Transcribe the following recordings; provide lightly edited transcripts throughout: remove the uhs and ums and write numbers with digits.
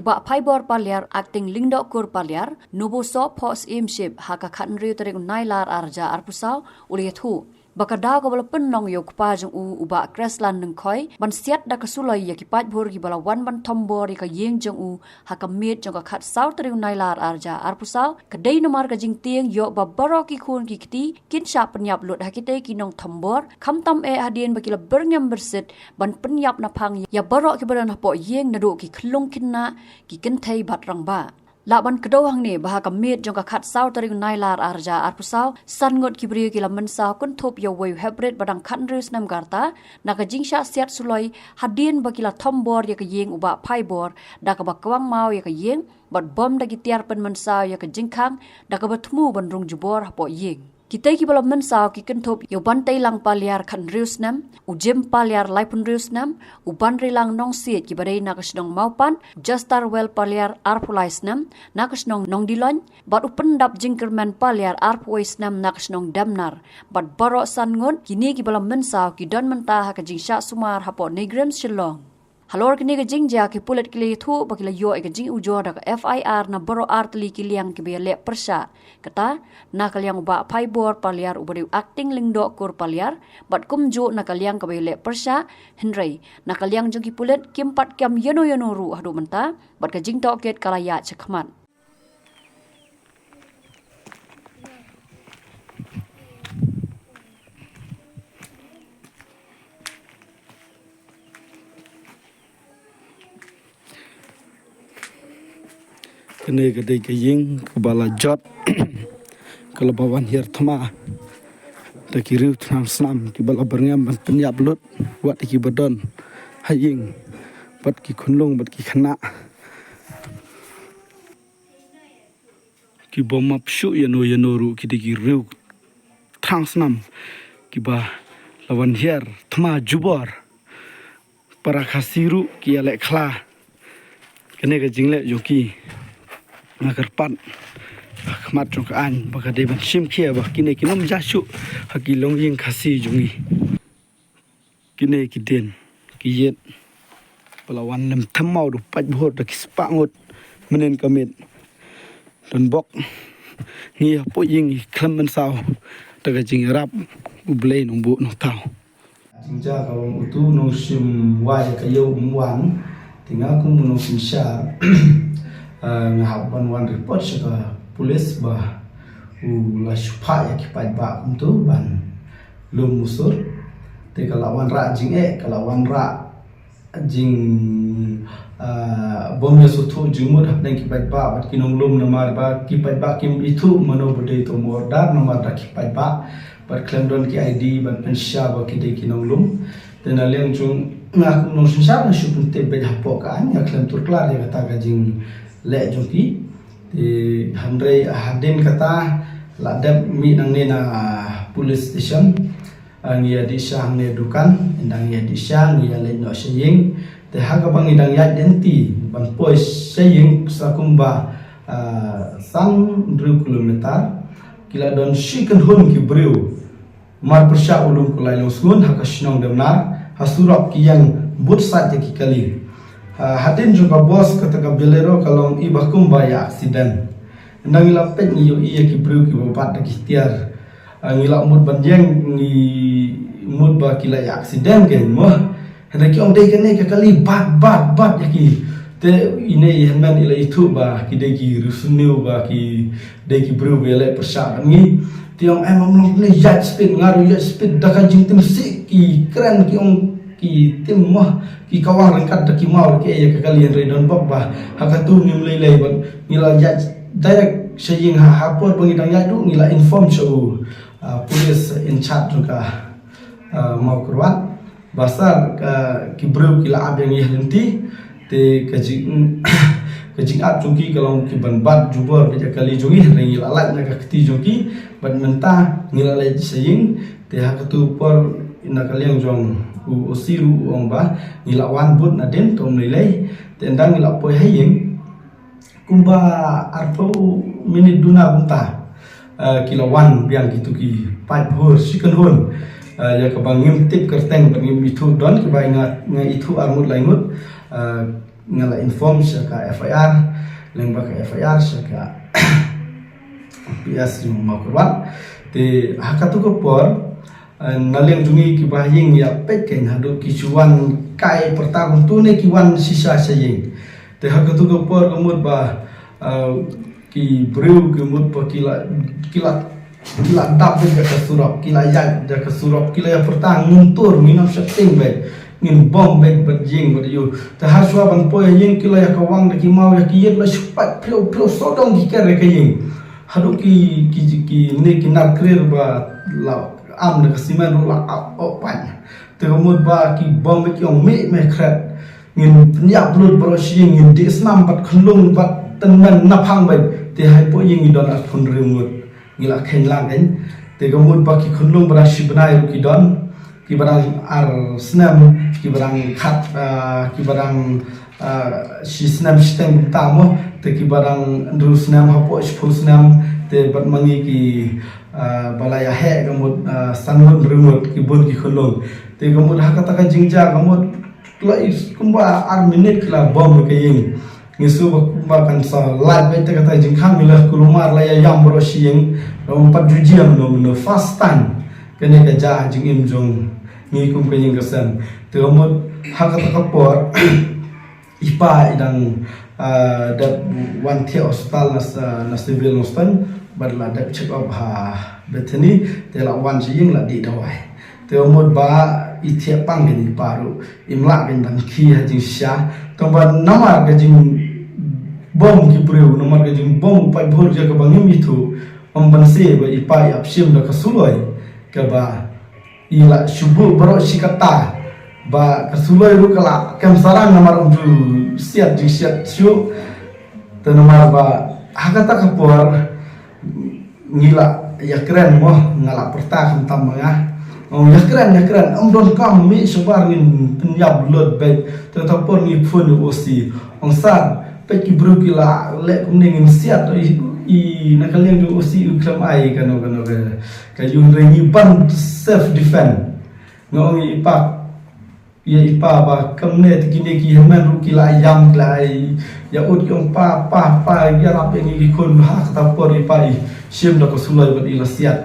ubak paibor paliar acting lingdok kur paliar nubo so pos imship haka khan riu tereng nailar arja arpusau uliathu bakada ko bala pennong yo kpa jong uba kreslan nang khoi ban siat da kasulai ya kipat bhor ki bala wan ban thombor ka yeng jong haka mit jong ka khat sau tereng nailar arja arpusau kadai nomar ka jing tieng yo babaro ki khun ki kiti kin sha penyap lut hakite ki nong thombor kham tam adien bakila bernyam bersit ban penyap na phang ya baro ki bala na po yeng na do ki khlung kinna ki kin thai bat rang ba laban kedau hang ni bah kamit jong ka khat sau tering nailar arja arpusau san ngot kibri kila mensa kun thop yo wei hybrid badang khan rus nam garta naka jingsha siat suloi hadin bakila thombor ya ka yeng uba phaibor da ka bakwang mau ya ka yeng bat bom da gitiar pen mensa ya ka jingkhang da ka bathmu ban rung jubor po yeng kita ki bala mensa ki kenthop yo bantai lang paliar khan rius nam ujem paliar laipun rius nam uban rilang nong siet ki badai nakasnong maupan justar well paliar arpulais nam nakasnong nong dilon bat upendap jingkerman paliar arpuis nam nakasnong damnar bat baro san ngon kini ki bala mensa ki don menta ka jingsha sumar hapo negrem shillong halor kini ka jingja ki pulet kili thu bakila yo ka jing ujo da ka FIR na baro artli ki liang ki bele persa kata nakaliang uba phaibor paliar ubari acting lingdo kur paliar bat kumju nakaliang ka bele persa henrei nakaliang jong ki pulet kimpat kam yono yono ru hadu menta bat ka jing toket kalaya chakmat kene kadai ka yeng kebala jot kalau bawan hier thama da kiriu tang snam ki bala berngam ban penyap lut wat ki badon haying bat ki khunlung bat ki khana ki bomap shu yano ru ki de riu tang snam ki ba lawan hier thama jubor para khasiru ki ale khla kene ka jingle yoki agar pan mat jong an baka de ban sim khia ba kine kinom jasu haki long ying khasi jungi kine ki den ki yet pelawan lem thamau du paj bhor da kispa ngot menen kamet don bok ni po ying khlam man saw da ga jing rap ublei nong bu nong tau jinja kalau utu no sim wai ka yo wan tinga kum no sim sha ngahap wan report sa polis ba la supa ya kipat ba untuk ban lum musur te kalawan ra jing kalawan ra jing bom ya sutu jumur hap dan kipat ba bat kinong lum namar ba kipat ba kim itu mano bodai to mordar namar da kipat ba bat klemdon ki ID ban pensha ba kidai kinong lum dan aleng jung ngaku nong sha na shupun te be hapo ka an ya klem tur klar ya kata gajing le joki di handre hadin kata ladap mi nang ne na police station ngia di sang ne dukan indang ya di sang ngia le no saying te haga bang indang ya denti ban pois saying sakumba sang 2 kilometer kila don shikan hun ki breu mar persha ulum kulai losun haka shnong demnar hasurap ki yang but sat ki kali hadin juga bos kata bolero kalau ibakum baya aksiden ndang ila pet ni yo iya ki breu ki babat ki tiar ngila mud banjeng ni mud ba kila ya aksiden gen mo hena ki ong dei kene ka kali bat ya ki te ine yemen ila itu ba ki de ki rusneu ba ki de ki breu bele persa ni tiong emam long ne jet speed ngaru jet speed da ka jing tim si ki keren ki ong ki tim mah ki kawang rengkat da ki mau ke ya ka kalian redon babba hakatu nim lei bat ngila jet direct saying hapor pengidang yadu ngila inform so police in charge juga mau keruat basar ki breu kila ab yang yahenti te kajing ab joki kalau ki ban bat jubor beja kali jogi ngila alat na ka kti joki ban menta ngila lai saying te hakatu por ina kaliang jong usiru ong ba ngila wan but na den tom nilai tendang ngila poi haying kumba arpo minit duna bunta kilawan biang gitu ki pipe hor chicken hon ya ka bangim tip kerteng bangim itu don ki ba ingat nga itu armut laingut ngala inform syaka FIR lembak FIR syaka PS yung makurwan te hakatu ko por naleng dungi kibahing ya peken hadu kicuan kai pertahun tune kiwan sisa saying te hakatu ko por kemud ba ki breu kemud pa kila dap ke kasurap kila ya da kasurap kila ya pertang nguntur minam setting be ngin bom be berjing beryu te haswa ban po ying kila ya kawang de ki mau ya ki yet la supat plo sodong ki kere ke ying hadu ki ne ki nak krer ba la am de kasiman la opan te kemud ba ki bom ki ong me kret ngin nyap lut bro shing ngin de snam bat khulung bat tenan napang be te hai po ying idon at khun rimut ngila khen lang den te kemud ba ki khulung bra shibnai ki don ki barang ar snam ki barang khat ki barang si snam stem tamo te ki barang dru snam hapo full snam te bat mangi ki balaya he gamut sanun remote ki bun ki khulung te gamut hakata ka jingja gamut klai kumba ar minute kla bom ke ying ngisu kumba kan sa lat be te kata jingkhang mila kulumar la ya yam bro sieng rom pat jujiam no fast time kene ka ja jing im jong ngi kum ke ying kasan te gamut hakata ka por ipa idang dat one the hospital na civil hospital badla dat check up ha betani te la wan jing la di dawai te mod ba ithia pang ni paru imla gen dan khi ha jing sha to ba namar ga jing bom ki preu namar ga jing bom pai bhor ja ka bangim ithu ban se ba ipa yap sim da ka suloi ka ba ila shubu baro shikata ba ka suloi ru kala kam sarang namar unju siat jing siat shu te namar ba hakata ka por ngila ya keren mo ngala pertah hentam mangah ya keren don kam mi sebar ngin penyab lot baik tetapun ni phone osi ong sar pe ki bru kila le kum ngin siat i nakaliang do osi ukram ai kano ka yun rengi ban self defense ngong ipa ya ipa ba kamne tikine ki hemen ru kila yam klai ya ut yong pa ya rap ngi kon ha ta por ipa sim da ko sulai bat ilasiat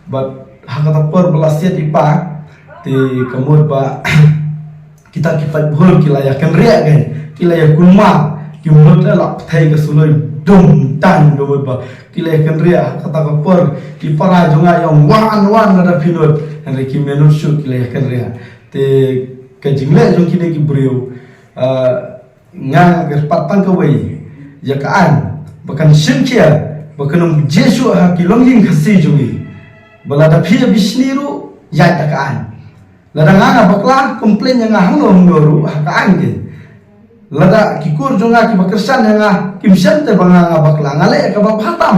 bat hakata por belasiat ipa te kamur ba kita kipat bhur kila ya kan ria kan kila ya kulma ki mut la thai ka sulai dum tan do ba kila ya kan ria kata ka por ki para jonga yang wan ada pinut han ki menur shu kila ya kan ria te ka jingle jong kine ki brio nga gerpatang ka wei ya ka an bakan simkia bakanum jesu ha kilong ying khasi jungi balada phia bisniru ya takaan lada nga bakla komplain nga hangno ngoru hakaan ke lada kikur jonga ki bakersan nga kimsan te banga bakla ngale ka bab hatam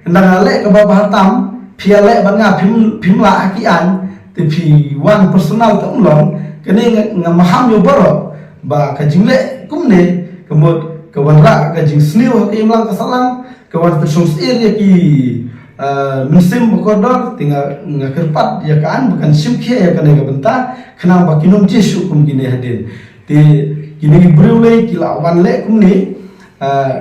ngale ka bab hatam phia le banga phimla akian te phi wan personal ta umlong kene nga maham yo baro ba ka jingle kumne kemod kawanra ka jing sniu ka imlang ka salang kawan persons area ki musim bukodor tinggal ngakerpat ya kan bukan simkia ya kan ga benta kena bakinom jesu kum kini hadin ti kini brule kila wan le kum ni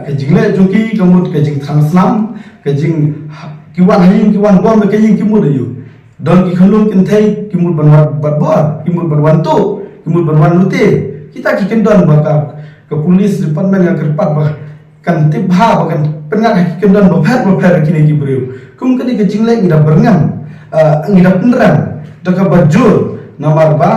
ka jingle jongki kamut ka jing transnam ka jing kiwan hayin kiwan bom ka jing kimud ayu don ki khalung kin thai kimud banwat badbor kimud banwan tu kimud banwan lute kita ki kendon baka ke polis department ngakerpat bah kan tibha bakan pengat kendon bapet kini ki breu kum kini ke jingle ngira berngam ngira peneran daka bajur namar ba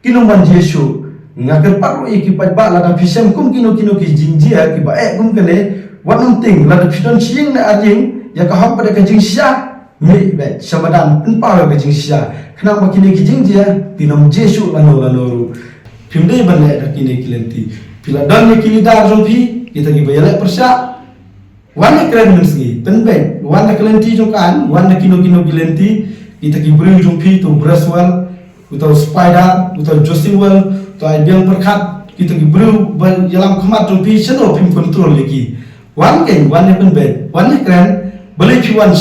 kino man jesu ngaker paru iki pa ba la da fisem kum kino ki jinjia ki ba kum kene one thing la da fidon ching na arjing ya ka hom pada ke jingsha mi be samadan pen pa ke jingsha khana ba kini ki jingjia tinom jesu lano pimde banle da kini kilenti pila dan kini dar jompi kita ki bayale persya wana keren mensi penben wana kelenti jokan wana kino kelenti kita ki beri jumpi to braswell utau spider utau josewell to aibiang perkat kita ki beri jalan kemat jumpi seno pim control lagi wan ken wana penben wana keren boleh piwan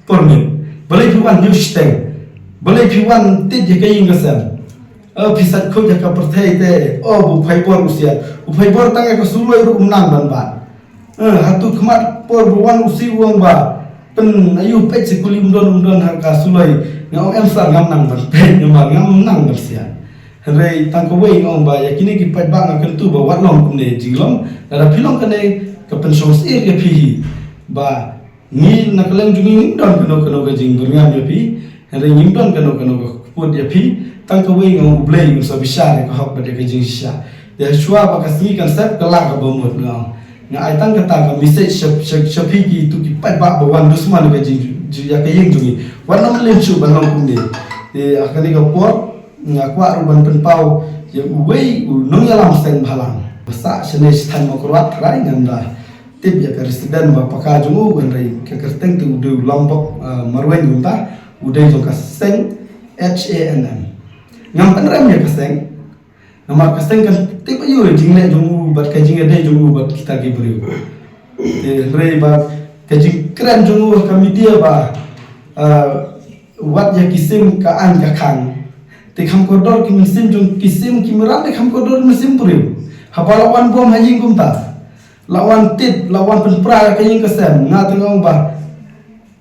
permit boleh piwan news tank boleh piwan tid je kayin gasan Pisat ko jaka perthai te bu phai por usiat uphai por tang ka suloi ru nang ban ba hatu khmat por buan usi uang ba pen ayu pet sekuli umdon har ka suloi ngau em sa ngam nang ban pe ngam ngam nang ban sia rei tang ko wei ngom ba yakini ki pat ba ngak tu ba wat long kum ne jinglom da pilong ka ne ka pen sos ya phi ba ni nakaleng jungi don kono ka jing berngam ya phi rei ning don kono ka put ya phi tang ka wei ngom blei ngom sa bisha ne ka hok ba de ka jing sha de shua ba ka si kan sep ka la ka ba mot ngam nga ai tang ka ta ka message shap ki tu ki pat ba wan dusman ka jing ya ka yeng jungi wan nam len chu ban long kum ne de akani ka por nga kwa ruban pen pau ya wei nong ya lam seng bhalang basa shene stan mo kruat rai nganda tip ya ka resident ba paka jungu kan rai ka kerteng tu du lombok marwen ngumta udai jong ka seng HANM ngam pen rem ya ka seng nama ka seng kan tip ayu jingle jungu bat ka jingle dei jungu bat kita ke beriu de rai ba ka jing kran jungu ka media ba wat ya kisim ka an ka khang te kham koridor ki mesin jong kisim ki merat te kham koridor mesin puriu haba lawan bom hajing kumta lawan tit lawan penpra ka ying kesem nga tengong ba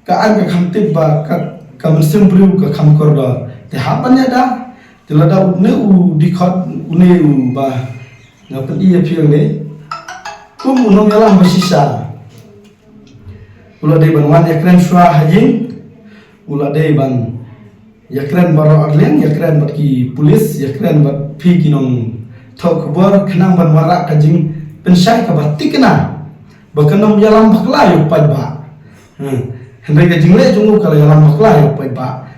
ka an ka kham tit ba ka mesin puriu ka kham koridor te hapan ya da te lada ne u dikhot ne u ba nga pen iya phiang ne kum unong yalam basisa ula de ban wan ya kren shwa hajing ula de ban ya keren baro arlen ya keren bat ki polis ya keren bat phi kinong thok bor khnang ban wara ka jing pensai ka batik na bakanom yalam bakla yu pai ba hendai ka jingle jungu kala yalam bakla yu pai ba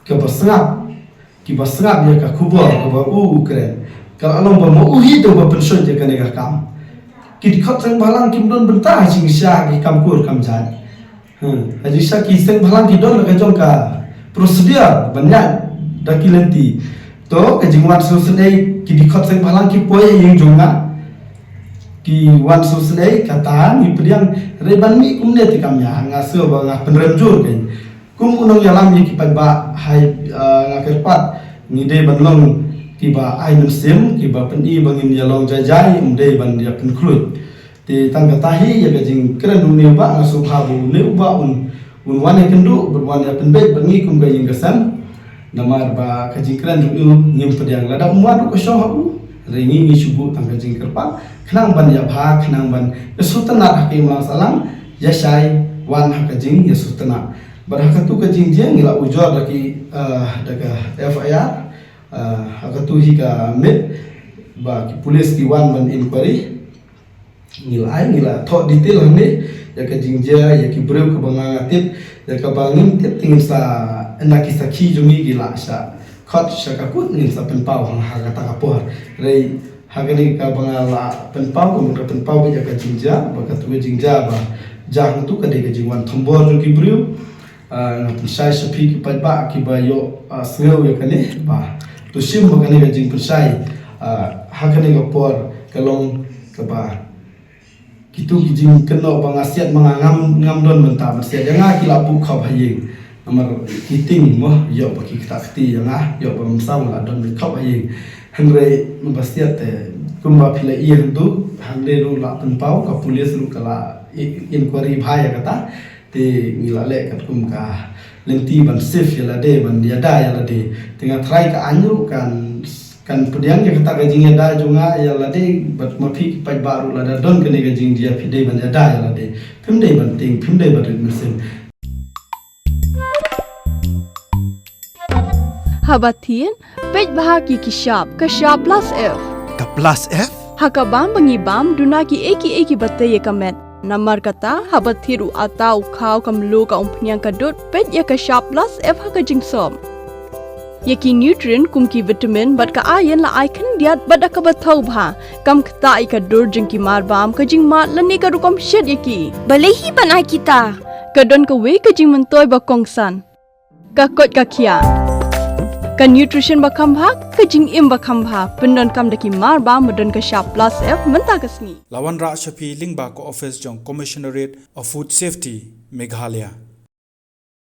ka basngap ki basngap ya ka khubor ka ba keren kala along ba mo uhi to ba pensoi je ka ne ka kam ki dikhot sang balang kim don benta jing sha ki kam kur kam jan haji sha ki sang balang ki don la ka jong ka prosedur banyak dakilenti to ke jingwan susnei ki dikhot sang balang ki poe yang jonga ki wan susnei kata ni priang reban mi kumne ti kamya nga se ba nga penremjur ke kum unong yalam ye ki ba hai nga kerpat ni de banlong ki ba ai sim ki ba pen i bangin yalong jajai umde ban dia pen khlut ti tang katahi ya ke jing kren ni ba nga subhabu ne ba un wane kendu berwan ya penbet bengi kum gaying kesan namar ba kajingkran ju ngim pediang lada umwadu ko shohu ringi ni subu tang kajingker pa khnang ban ya bha khnang ban yasutana hakim lang salam yasai wan hakajing yasutana barhakatu kajing dia ngila ujor daki daga FIR hakatu hi ka met ba ki polis ki wan ban inquiry ngila tho detail ni ya ka jingja ya ki breu ka bangangatip ya ka bangin tip tingin sa enaki sakhi jumi gila sa khot sa ka kut nin sa penpau hang ha ta kapor rei hagani ka bangala penpau ko ka penpau ya ka jingja ba ka tu jingja ba jang tu ka de ka jingwan thombor ju ki breu na pensai sa pi ki pa ba ki ba yo sneu ya ka ne ba tu sim ba ka ne ka jing pensai hagani ka por ka long ka ba kitu kijing keno bangasiat mangangam don menta masiat yang kila bu khap haying nomor kiting mo yo baki kita kti yang yo bamsam la don khap haying hangre mabasiat kumba phila ir du hangre ru la penpau ka polis ru kala inquiry bhaya kata te ngila le kat kum ka lenti ban safe yala de ban yada yala de tengah try ka anyu kan pediang ya kata gajing ada junga ya lade bat mafi pai baru lada don kene gajing dia pide ban ada ya lade pimde ban ting pimde bat mesin habatin pej bahagi kishap kashap plus f ka plus f hakabam bangibam dunaki eki batte ye kamet namar kata habathiru atau khau kamlu ka umpnyang kadut pej ya kashap plus f hakajing som yaki nutrient kumki vitamin bat ka ayan la icon diat bat ka bathau bha kam khta I ka dur jing ki mar bam ka jing ma lani ka rukom shet yaki balehi banai kita ka don ka we ka jing mentoy ba kongsan ka kot ka khia ka nutrition ba kham bha ka jing im ba kham bha pendon kam daki mar ba modon ka sharp plus f menta ka sni lawan ra shapi lingba ko office jong commissionerate of food safety Meghalaya